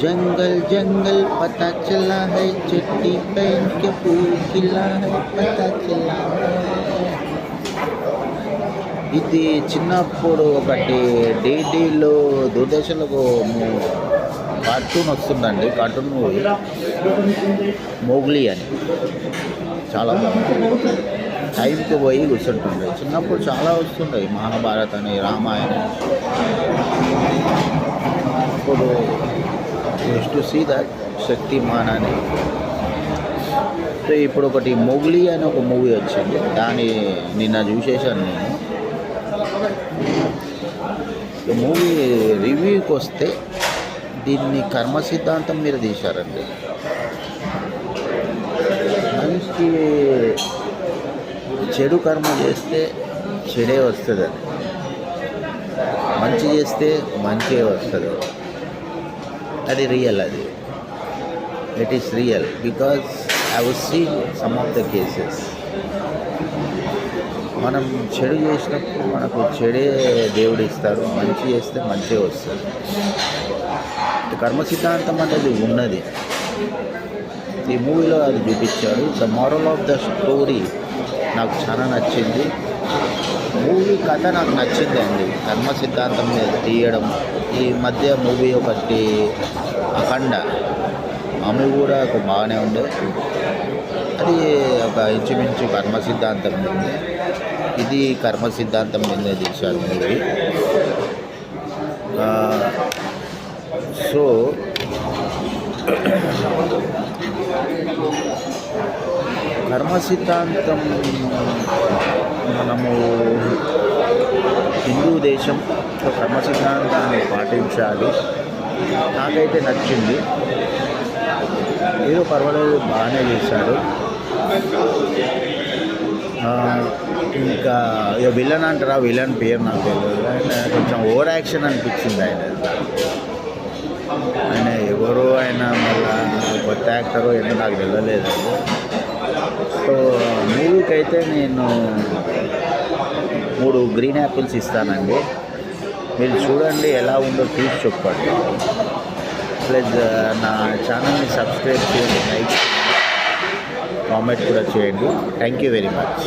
जंगल जंगल पता चला है चिट्टी पहन के फूल खिला है पता चला है. ఇది చిన్నప్పుడు ఒకటి డీడీలో దూరదర్శన్లో కార్టూన్ వస్తుందండి. కార్టూన్ మూవీ మోగ్లీ అని చాలా బాగుంటుంది. టైంకి పోయి కూర్చుంటుండే. చిన్నప్పుడు చాలా వస్తుంటాయి, మహాభారత్ అని, రామాయణం. ఇప్పుడు టు సీ దట్ శక్తిమాన్ అని. సో ఇప్పుడు ఒకటి మోగ్లీ అని ఒక మూవీ వచ్చింది, దాన్ని నిన్న చూసేసాను నేను. మూవీ రివ్యూకి వస్తే దీన్ని కర్మ సిద్ధాంతం మీద తీశారండి. మనిషికి చెడు కర్మ చేస్తే చెడే వస్తుంది, మంచి చేస్తే మంచి వస్తుంది. అది రియల్, అది it is real because I was scene some of the cases. మనం చెడు చేసినప్పుడు మనకు చెడే దేవుడు ఇస్తాడు, మంచి చేస్తే మంచి వస్తుంది. కర్మ సిద్ధాంతం అనేది ఉన్నది, ఈ మూవీలో అది చూపించాడు. The moral of the story నాకు చాలా నచ్చింది. మూవీ కథ నాకు నచ్చింది అండి. కర్మ సిద్ధాంతం మీద తీయడం. ఈ మధ్య మూవీ ఒకటి అఖండ, ఆమె కూడా ఒక బాగానే ఉండే. అది ఒక ఇంచుమించు కర్మ సిద్ధాంతం మీద. ఇది కర్మ సిద్ధాంతం మీద తీశారు మూవీ. సో కర్మ సిద్ధాంతం మనము హిందూ దేశంలో కర్మ సిద్ధాంతాన్ని పాటించాలి. నాకైతే నచ్చింది. ఏదో పర్వాలేదు, బాగానే చేశాడు. ఇంకా విలన్ అంటారా, విలన్ పేరు నాకు తెలియదు. ఆయన కొంచెం ఓవర్ యాక్షన్ అనిపించింది. ఆయన ఎవరో, ఆయన మళ్ళా కొత్త యాక్టరో ఏంటో నాకు తెలియలేదు. సో మూవీకి అయితే నేను 3 గ్రీన్ యాపిల్స్ ఇస్తానండి. మీరు చూడండి, ఎలా ఉందో చూసి చెప్పండి. ప్లస్ నా ఛానల్ని సబ్స్క్రైబ్ చేయండి, లైక్, కామెంట్ కూడా చేయండి. Thank you very much.